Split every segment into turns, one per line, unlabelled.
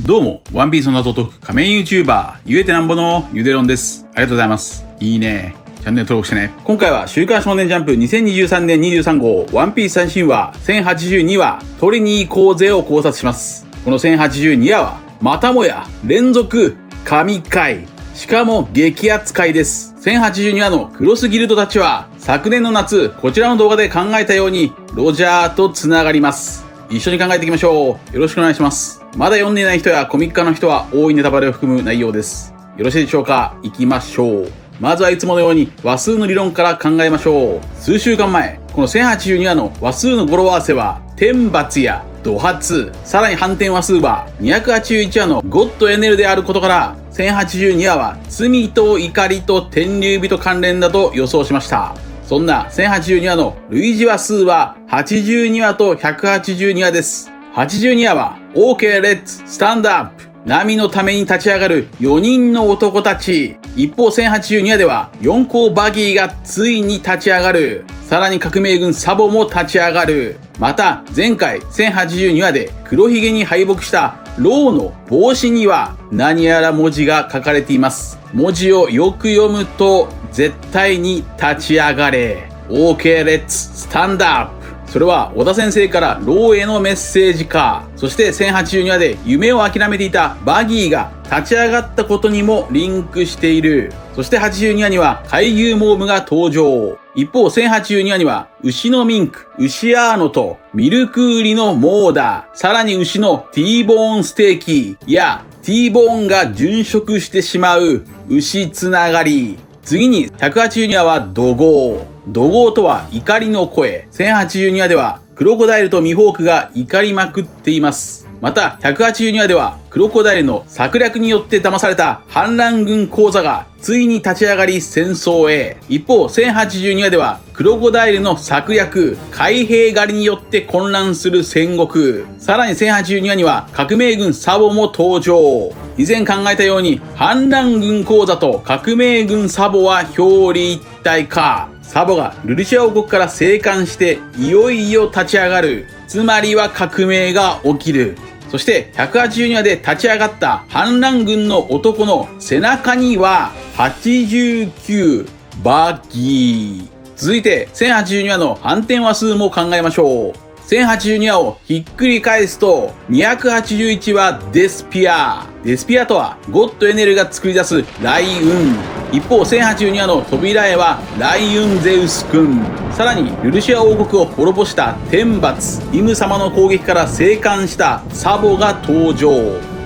どうも、ワンピースの謎を解く仮面 YouTuber、ゆえてなんぼのゆでろんです。ありがとうございます。いいね。チャンネル登録してね。今回は週刊少年ジャンプ2023年23号、ワンピース最新話1082話、取りに行こうぜを考察します。この1082話は、またもや連続神回。しかも激アツ回です。1082話のクロスギルドたちは、昨年の夏、こちらの動画で考えたように、ロジャーと繋がります。一緒に考えていきましょう。よろしくお願いします。まだ読んでいない人やコミック化の人は多いネタバレを含む内容です。よろしいでしょうか？行きましょう。まずはいつものように話数の理論から考えましょう。数週間前、この1082話の話数の語呂合わせは、天罰や土発、さらに反転話数は281話のゴッドエネルであることから、1082話は罪と怒りと天竜人関連だと予想しました。そんな1082話の類似話数は82話と182話です。82話は OK Let's Stand Up 波のために立ち上がる4人の男たち。一方1082話では4校バギーがついに立ち上がる。さらに革命軍サボも立ち上がる。また前回1082話で黒ひげに敗北したローの帽子には何やら文字が書かれています。文字をよく読むと絶対に立ち上がれ。OK Let's Stand Up。それは小田先生からローへのメッセージか。そして1082話で夢を諦めていたバギーが立ち上がったことにもリンクしている。そして82話には海牛モームが登場。一方1082話には牛のミンク、牛アーノとミルク売りのモーダー、さらに牛の T ボーンステーキや T ボーンが殉職してしまう牛つながり。次に182話は怒号。怒号とは怒りの声。1082話ではクロコダイルとミホークが怒りまくっています。また182話ではクロコダイルの策略によって騙された反乱軍講座がついに立ち上がり戦争へ。一方1082話ではクロコダイルの策略、海兵狩りによって混乱する戦国。さらに1082話には革命軍サボも登場。以前考えたように反乱軍講座と革命軍サボは表裏一体か。サボがルルシア王国から生還していよいよ立ち上がる。つまりは革命が起きる。そして182話で立ち上がった反乱軍の男の背中には89バギー。続いて1082話の反転話数も考えましょう。1082話をひっくり返すと281話デスピア。デスピアとはゴッドエネルが作り出す雷雲。一方1082話の扉絵は雷雲ゼウス君。さらにルルシア王国を滅ぼした天罰、イム様の攻撃から生還したサボが登場。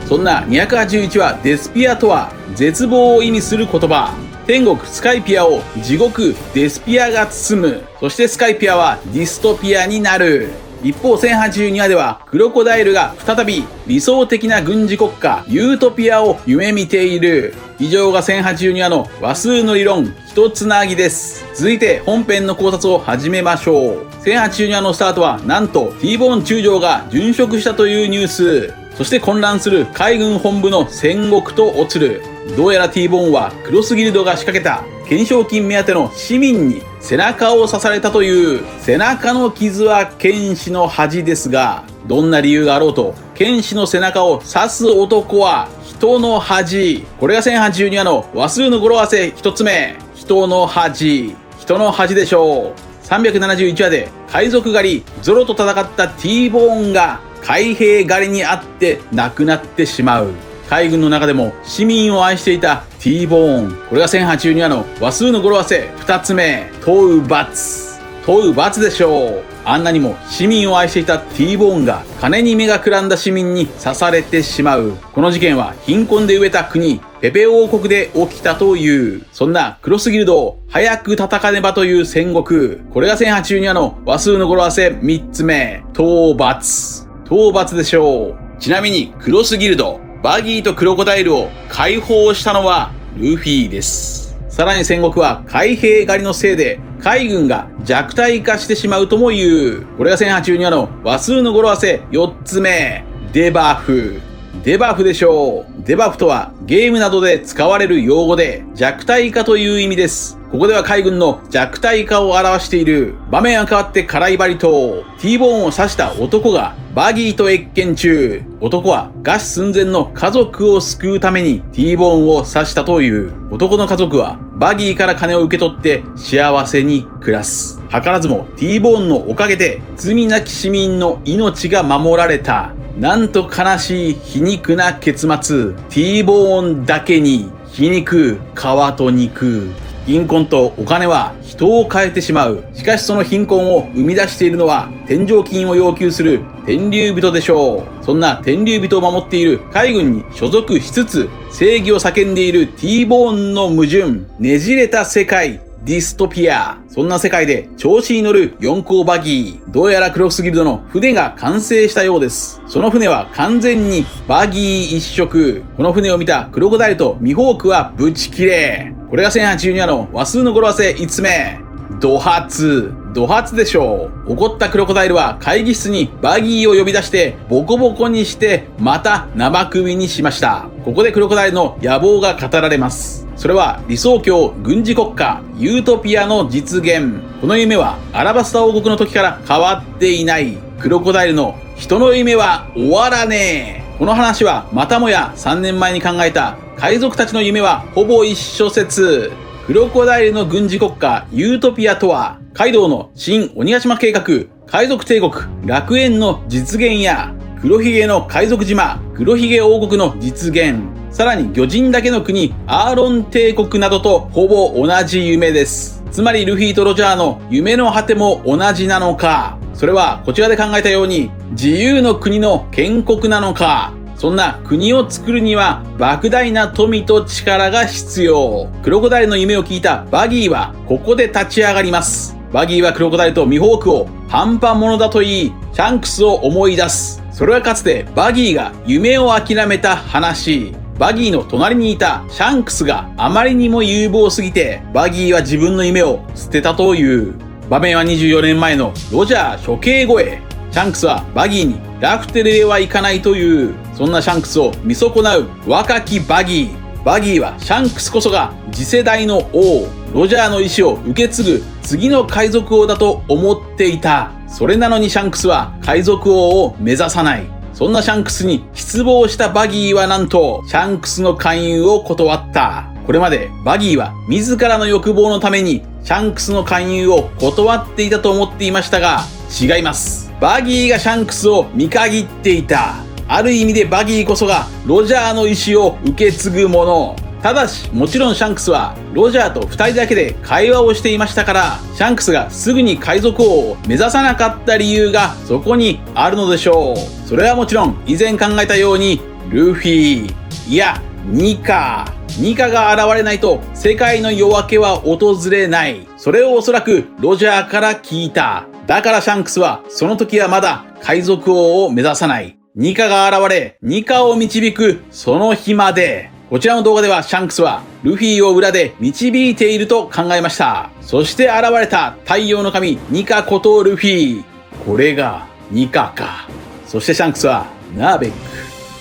そんな281話デスピアとは絶望を意味する言葉。天国スカイピアを地獄デスピアが包む。そしてスカイピアはディストピアになる。一方1082話ではクロコダイルが再び理想的な軍事国家ユートピアを夢見ている。以上が1082話の話数の理論一つなぎです。続いて本編の考察を始めましょう。1082話のスタートはなんと T ボーン中将が殉職したというニュース。そして混乱する海軍本部の戦国とおつる。どうやら T ボーンはクロスギルドが仕掛けた懸賞金目当ての市民に背中を刺されたという。背中の傷は剣士の恥ですが、どんな理由があろうと剣士の背中を刺す男は人の恥。これが1082話の話数の語呂合わせ一つ目。人の恥。人の恥でしょう。371話で海賊狩りゾロと戦った T ボーンが海兵狩りにあって亡くなってしまう。海軍の中でも市民を愛していた T ボーン。これが1082話の話数の語呂合わせ2つ目。問う罰。問う罰でしょう。あんなにも市民を愛していた T ボーンが金に目がくらんだ市民に刺されてしまう。この事件は貧困で飢えた国ペペ王国で起きたという。そんなクロスギルドを早く叩かねばという戦国。これが1082話の話数の語呂合わせ3つ目。討伐。討伐でしょう。ちなみにクロスギルドバギーとクロコダイルを解放したのはルフィです。さらに戦国は海兵狩りのせいで海軍が弱体化してしまうとも言う。これが1082話の話数の語呂合わせ4つ目。デバフ。デバフでしょう。デバフとはゲームなどで使われる用語で弱体化という意味です。ここでは海軍の弱体化を表している。場面は変わってカライバリと T ボーンを刺した男がバギーと謁見中。男は餓死寸前の家族を救うために T ボーンを刺したという。男の家族はバギーから金を受け取って幸せに暮らす。図らずも T ボーンのおかげで罪なき市民の命が守られた。なんと悲しい皮肉な結末。T ボーンだけに皮肉、皮と肉。貧困とお金は人を変えてしまう。しかしその貧困を生み出しているのは天上金を要求する天竜人でしょう。そんな天竜人を守っている海軍に所属しつつ正義を叫んでいる T ボーンの矛盾。ねじれた世界。ディストピア。そんな世界で調子に乗る四皇バギー。どうやらクロスギルドの船が完成したようです。その船は完全にバギー一色。この船を見たクロコダイルとミホークはブチキレ。これが1082話の和数の語呂合わせ5つ目。ド発でしょう。怒ったクロコダイルは会議室にバギーを呼び出してボコボコにしてまた生首にしました。ここでクロコダイルの野望が語られます。それは理想郷軍事国家ユートピアの実現。この夢はアラバスタ王国の時から変わっていない。クロコダイルの人の夢は終わらねえ。この話はまたもや3年前に考えた海賊たちの夢はほぼ一緒説。クロコダイルの軍事国家ユートピアとはカイドウの新鬼ヶ島計画、海賊帝国楽園の実現や黒ひげの海賊島黒ひげ王国の実現、さらに魚人だけの国アーロン帝国などとほぼ同じ夢です。つまりルフィとロジャーの夢の果ても同じなのか、それはこちらで考えたように自由の国の建国なのか。そんな国を作るには莫大な富と力が必要。クロコダイルの夢を聞いたバギーはここで立ち上がります。バギーはクロコダイルとミホークを半端者だと言い、シャンクスを思い出す。それはかつてバギーが夢を諦めた話。バギーの隣にいたシャンクスがあまりにも有望すぎて、バギーは自分の夢を捨てたという。場面は24年前のロジャー処刑後へ。シャンクスはバギーにラフテルへは行かないという。そんなシャンクスを見損なう若きバギー。バギーはシャンクスこそが次世代の王、ロジャーの意志を受け継ぐ次の海賊王だと思っていた。それなのにシャンクスは海賊王を目指さない。そんなシャンクスに失望したバギーはなんとシャンクスの勧誘を断った。これまでバギーは自らの欲望のためにシャンクスの勧誘を断っていたと思っていましたが、違います。バギーがシャンクスを見限っていた。ある意味でバギーこそがロジャーの意志を受け継ぐもの。ただし、もちろんシャンクスはロジャーと2人だけで会話をしていましたから、シャンクスがすぐに海賊王を目指さなかった理由がそこにあるのでしょう。それはもちろん以前考えたようにルフィ、いやニカが現れないと世界の夜明けは訪れない。それをおそらくロジャーから聞いた。だからシャンクスはその時はまだ海賊王を目指さない。ニカが現れ、ニカを導くその日まで。こちらの動画ではシャンクスはルフィを裏で導いていると考えました。そして現れた太陽の神ニカことルフィ。これがニカか。そしてシャンクスはナーベック。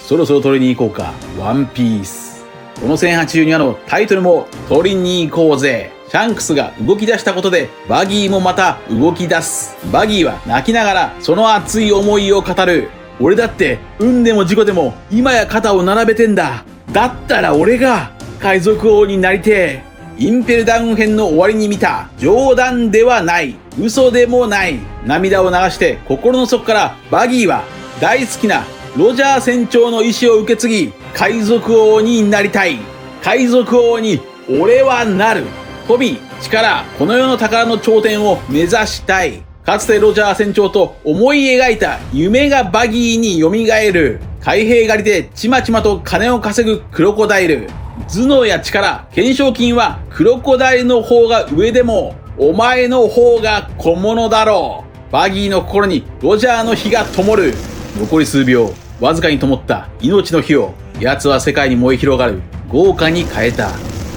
そろそろ取りに行こうか。ワンピース。この1082話のタイトルも取りに行こうぜ。シャンクスが動き出したことでバギーもまた動き出す。バギーは泣きながらその熱い思いを語る。俺だって運でも事故でも今や肩を並べてんだ。だったら俺が海賊王になりてえ。インペルダウン編の終わりに見た冗談ではない、嘘でもない。涙を流して心の底からバギーは大好きなロジャー船長の意志を受け継ぎ、海賊王になりたい。海賊王に俺はなる。富、力、この世の宝の頂点を目指したい。かつてロジャー船長と思い描いた夢がバギーに蘇る。海兵狩りでちまちまと金を稼ぐクロコダイル。頭脳や力、懸賞金はクロコダイルの方が上でも、お前の方が小物だろう。バギーの心にロジャーの火が灯る。残り数秒、わずかに灯った命の火を、奴は世界に燃え広がる豪華に変えた。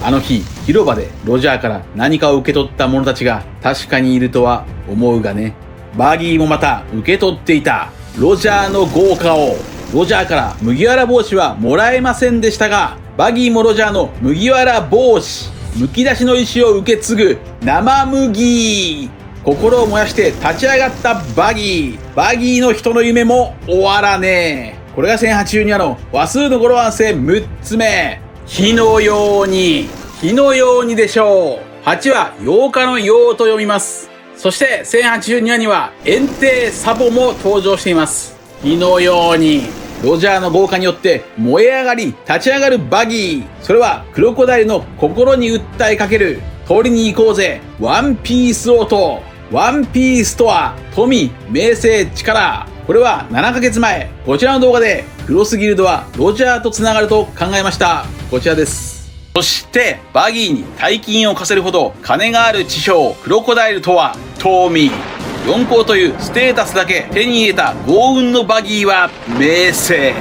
あの日、広場でロジャーから何かを受け取った者たちが確かにいるとは思うがね。バギーもまた受け取っていた。ロジャーの豪華を。ロジャーから麦わら帽子はもらえませんでしたが、バギーもロジャーの麦わら帽子、剥き出しの意志を受け継ぐ生麦。心を燃やして立ち上がったバギー。バギーの人の夢も終わらねえ。これが1082話の話数の語呂合わせ6つ目。火のように。火のようにでしょう。8は8日のようと読みます。そして1082話には炎帝サボも登場しています。火のように。ロジャーの豪華によって燃え上がり立ち上がるバギー。それはクロコダイルの心に訴えかける。取りに行こうぜ。ワンピース音。ワンピースとは富、名声、力。これは7ヶ月前、こちらの動画でクロスギルドはロジャーと繋がると考えました。こちらです。そしてバギーに大金を課せるほど金がある知将クロコダイルとは富。四皇というステータスだけ手に入れた豪運のバギーは名声。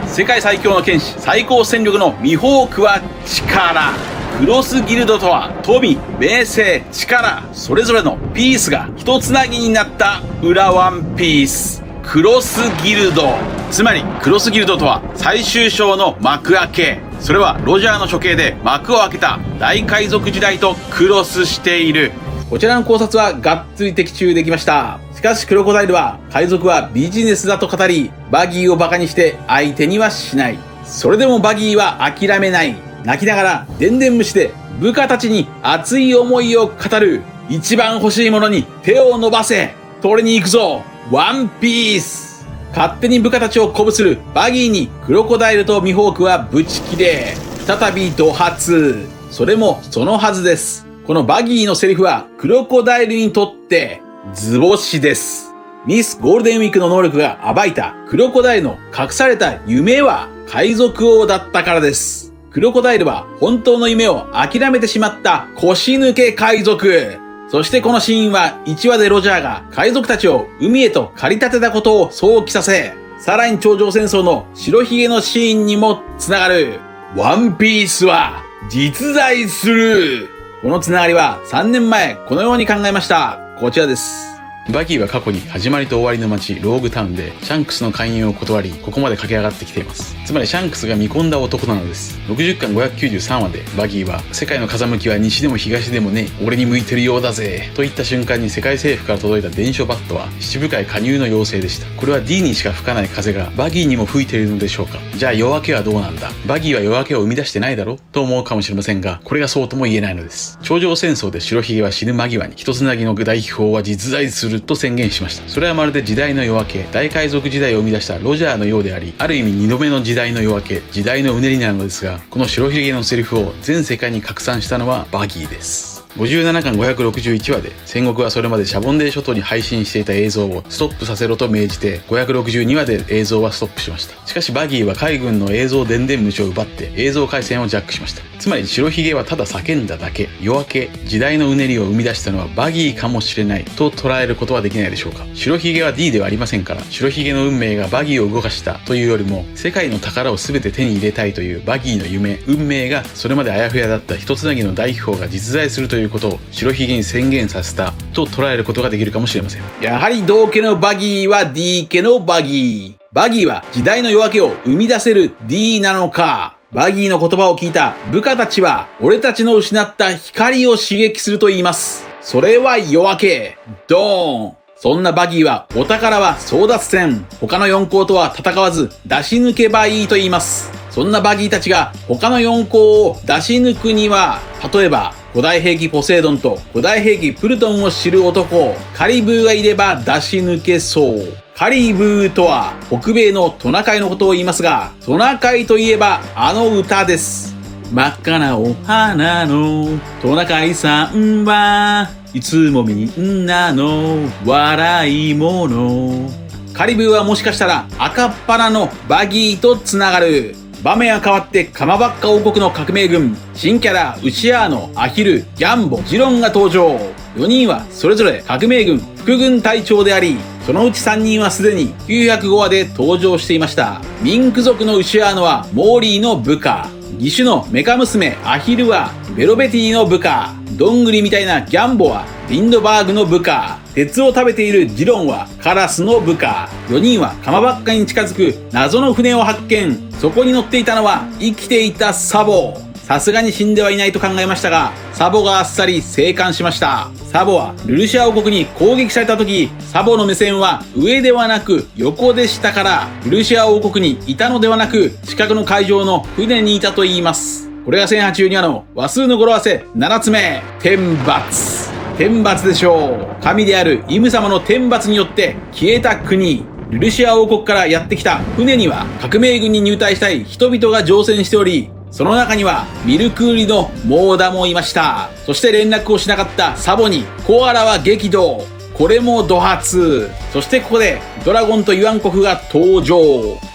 世界最強の剣士、最高戦力のミホークは力。クロスギルドとは富、名声、力、それぞれのピースが一つなぎになった裏ワンピース。クロスギルド。つまりクロスギルドとは最終章の幕開け。それはロジャーの処刑で幕を開けた大海賊時代とクロスしている。こちらの考察はがっつり的中できました。しかしクロコダイルは海賊はビジネスだと語り、バギーをバカにして相手にはしない。それでもバギーは諦めない。泣きながらでんでん虫で部下たちに熱い思いを語る。一番欲しいものに手を伸ばせ。取りに行くぞ。ワンピース。勝手に部下たちを鼓舞するバギーにクロコダイルとミホークはブチ切れ。再び怒発。それもそのはずです。このバギーのセリフはクロコダイルにとって図星です。ミスゴールデンウィークの能力が暴いたクロコダイルの隠された夢は海賊王だったからです。クロコダイルは本当の夢を諦めてしまった腰抜け海賊。そしてこのシーンは1話でロジャーが海賊たちを海へと駆り立てたことを想起させ、さらに頂上戦争の白ひげのシーンにもつながる。ワンピースは実在する。このつながりは3年前このように考えました。こちらです。バギーは過去に始まりと終わりの街ローグタウンでシャンクスの勧誘を断り、ここまで駆け上がってきています。つまりシャンクスが見込んだ男なのです。60巻593話でバギーは世界の風向きは西でも東でもね、俺に向いてるようだぜと言った瞬間に世界政府から届いた伝書バットは七部会加入の要請でした。これは D にしか吹かない風がバギーにも吹いているのでしょうか。じゃあ夜明けはどうなんだ。バギーは夜明けを生み出してないだろと思うかもしれませんが、これがそうとも言えないのです。頂上戦争で白ひげは死ぬ間際に一つなぎの大秘宝は実在すると宣言しました。それはまるで時代の夜明け、大海賊時代を生み出したロジャーのようであり、ある意味2度目の時代の夜明け、時代のうねりなのですが、この白ひげのセリフを全世界に拡散したのはバギーです。57巻561話で戦国はそれまでシャボンデー諸島に配信していた映像をストップさせろと命じて、562話で映像はストップしました。しかしバギーは海軍の映像電伝虫を奪って映像回線をジャックしました。つまり白ひげはただ叫んだだけ。夜明け、時代のうねりを生み出したのはバギーかもしれないと捉えることはできないでしょうか。白ひげは D ではありませんから、白ひげの運命がバギーを動かしたというよりも、世界の宝を全て手に入れたいというバギーの夢、運命がそれまであやふやだった一つなぎの大秘宝が実在するということを白ひげに宣言させたと捉えることができるかもしれません。やはり同家のバギーは D 家のバギー。バギーは時代の夜明けを生み出せる D なのか。バギーの言葉を聞いた部下たちは、俺たちの失った光を刺激すると言います。それは夜明け。ドーン。そんなバギーは、お宝は争奪戦。他の四皇とは戦わず出し抜けばいいと言います。そんなバギーたちが他の四皇を出し抜くには、例えば古代兵器ポセイドンと古代兵器プルトンを知る男、カリブーがいれば出し抜けそう。カリブーとは北米のトナカイのことを言いますが、トナカイといえばあの歌です。真っ赤なお花のトナカイさんはいつもみんなの笑い者。カリブーはもしかしたら赤っ鼻のバギーとつながる。場面は変わってカマバッカ王国の革命軍、新キャラウシアーノ、アヒル、ギャンボ、ジロンが登場。4人はそれぞれ革命軍副軍隊長であり、そのうち3人はすでに905話で登場していました。ミンク族のウシアーノはモーリーの部下、義手のメカ娘アヒルはベロベティの部下、どんぐりみたいなギャンボはリンドバーグの部下、鉄を食べているジロンはカラスの部下。4人はカマバッカに近づく謎の船を発見。そこに乗っていたのは生きていたサボ。さすがに死んではいないと考えましたが、サボがあっさり生還しました。サボはルルシア王国に攻撃された時、サボの目線は上ではなく横でしたから、ルルシア王国にいたのではなく、近くの海上の船にいたと言います。これが1082話の話数の語呂合わせ7つ目、天罰。天罰でしょう。神であるイム様の天罰によって消えた国。ルルシア王国からやってきた船には革命軍に入隊したい人々が乗船しており、その中にはミルク売りのモーダもいました。そして連絡をしなかったサボにコアラは激怒。これも怒発。そしてここでドラゴンとユアン国が登場。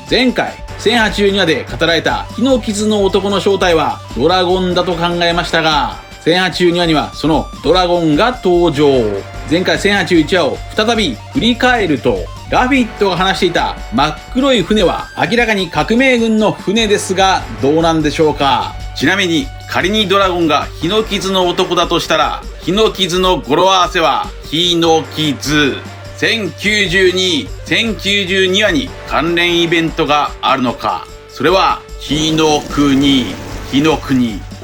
前回1082話で語られた火の傷の男の正体はドラゴンだと考えましたが、1082話にはそのドラゴンが登場。前回1081話を再び振り返ると、ラフィットが話していた真っ黒い船は明らかに革命軍の船ですが、どうなんでしょうか。ちなみに仮にドラゴンが火の傷の男だとしたら、火の傷の語呂合わせは火の傷。1092話に関連イベントがあるのか。それは火の国、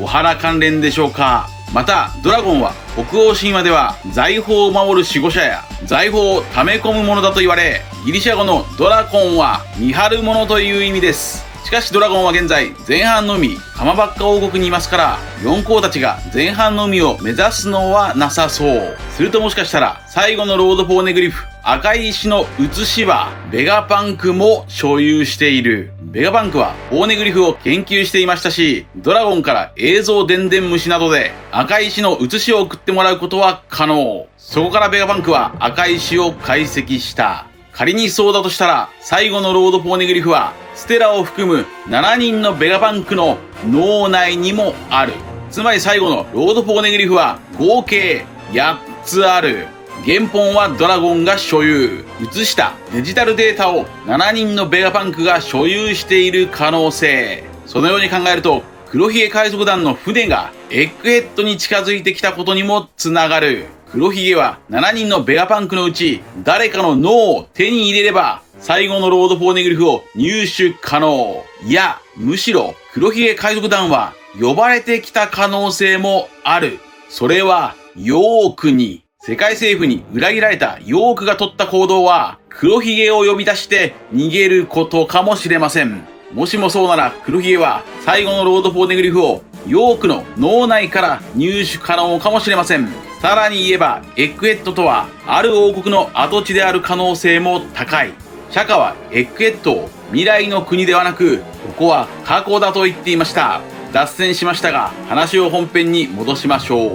お花関連でしょうか。またドラゴンは北欧神話では財宝を守る守護者や財宝を溜め込むものだと言われ、ギリシャ語のドラコンは見張るものという意味です。しかしドラゴンは現在前半の海カマバッカ王国にいますから、四皇たちが前半の海を目指すのはなさそう。するともしかしたら最後のロードポーネグリフ赤い石の写しはベガパンクも所有している。ベガパンクはポーネグリフを研究していましたし、ドラゴンから映像電電虫などで赤い石の写しを送ってもらうことは可能。そこからベガパンクは赤い石を解析した。仮にそうだとしたら、最後のロードポーネグリフはステラを含む7人のベガパンクの脳内にもある。つまり最後のロードポーネグリフは合計8つある。原本はドラゴンが所有。写したデジタルデータを7人のベガパンクが所有している可能性。そのように考えると、黒ひげ海賊団の船がエッグヘッドに近づいてきたことにもつながる。黒ひげは7人のベガパンクのうち誰かの脳を手に入れれば最後のロードポーネグリフを入手可能。いや、むしろ黒ひげ海賊団は呼ばれてきた可能性もある。それはヨークに。世界政府に裏切られたヨークが取った行動は黒ひげを呼び出して逃げることかもしれません。もしもそうなら黒ひげは最後のロードポーネグリフをヨークの脳内から入手可能かもしれません。さらに言えばエッグヘッドとはある王国の跡地である可能性も高い。釈迦はエッグヘッドを未来の国ではなく、ここは過去だと言っていました。脱線しましたが話を本編に戻しましょう。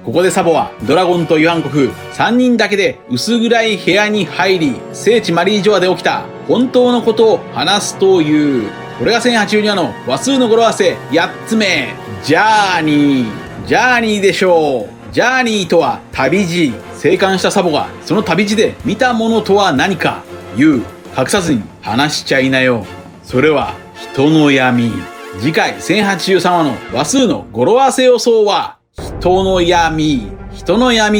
ここでサボはドラゴンとユアン国3人だけで薄暗い部屋に入り、聖地マリージョアで起きた本当のことを話すという。これが1082話の話数の語呂合わせ8つ目、ジャーニーでしょう。ジャーニーとは旅路。生還したサボがその旅路で見たものとは何か。隠さずに話しちゃいなよ。それは人の闇。次回1083話の話数の語呂合わせ予想は人の闇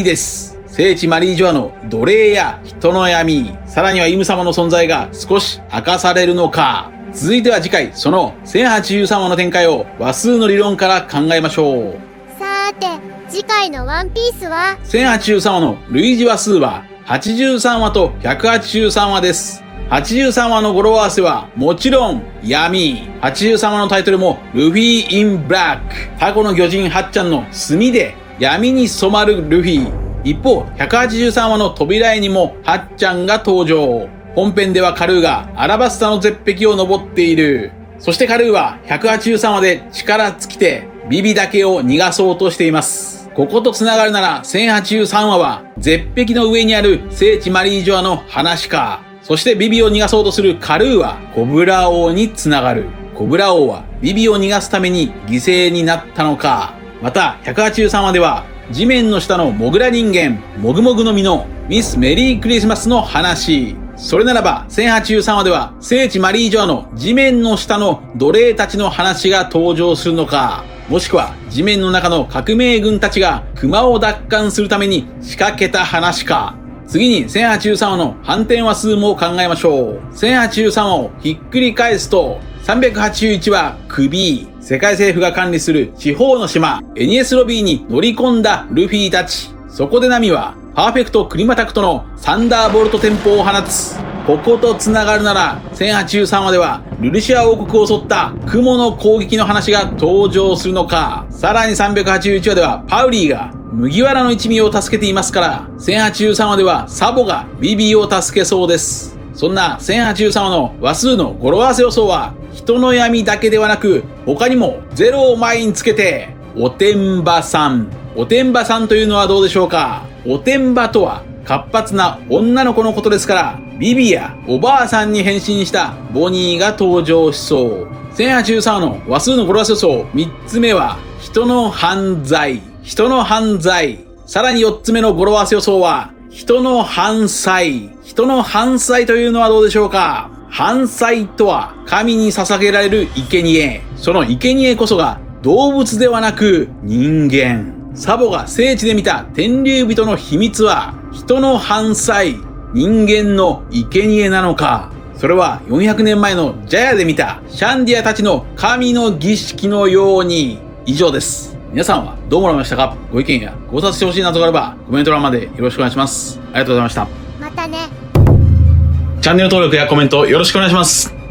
です。聖地マリージョアの奴隷や人の闇、さらにはイム様の存在が少し明かされるのか。続いては次回その1083話の展開を話数の理論から考えましょう。
さーて次回のワンピースは
1083話の類似話数は83話と183話です。83話の語呂合わせはもちろん闇。83話のタイトルもルフィ・イン・ブラック。タコの魚人ハッちゃんの墨で闇に染まるルフィ。一方183話の扉絵にもハッちゃんが登場。本編ではカルーがアラバスタの絶壁を登っている。そしてカルーは183話で力尽きてビビだけを逃がそうとしています。ここと繋がるなら1083話は絶壁の上にある聖地マリージョアの話か。そしてビビを逃がそうとするカルーはコブラ王につながる。コブラ王はビビを逃がすために犠牲になったのか。また183話では地面の下のモグラ人間モグモグの実のミスメリークリスマスの話。それならば1083話では聖地マリージョアの地面の下の奴隷たちの話が登場するのか。もしくは地面の中の革命軍たちが熊を奪還するために仕掛けた話か。次に1083話の反転話数も考えましょう。1083話をひっくり返すと381はクビー。世界政府が管理する地方の島、エニエスロビーに乗り込んだルフィたち。そこでナミは、パーフェクトクリマタクトのサンダーボルトテンポを放つ。ここと繋がるなら、1083話では、ルルシア王国を襲った雲の攻撃の話が登場するのか。さらに381話では、パウリーが麦わらの一味を助けていますから、1083話ではサボがビビを助けそうです。そんな1083話の話数の語呂合わせ予想は、人の闇だけではなく、他にも0を前につけて、おてんばさん。おてんばさんというのはどうでしょうか。おてんばとは活発な女の子のことですから、ビビやおばあさんに変身したボニーが登場しそう。1083話の話数の語呂合わせ予想3つ目は、人の犯罪。人の犯罪。さらに4つ目の語呂合わせ予想は、人の犯罪。人の犯罪というのはどうでしょうか。犯罪とは神に捧げられる生贄。その生贄こそが動物ではなく人間。サボが聖地で見た天竜人の秘密は人の犯罪、人間の生贄なのか。それは400年前のジャヤで見たシャンディアたちの神の儀式のように。以上です。皆さんはどう思われましたか。ご意見や考察してほしいなどがあればコメント欄までよろしくお願いします。ありがとうございました。
またね。
チャンネル登録やコメントよろしくお願いします。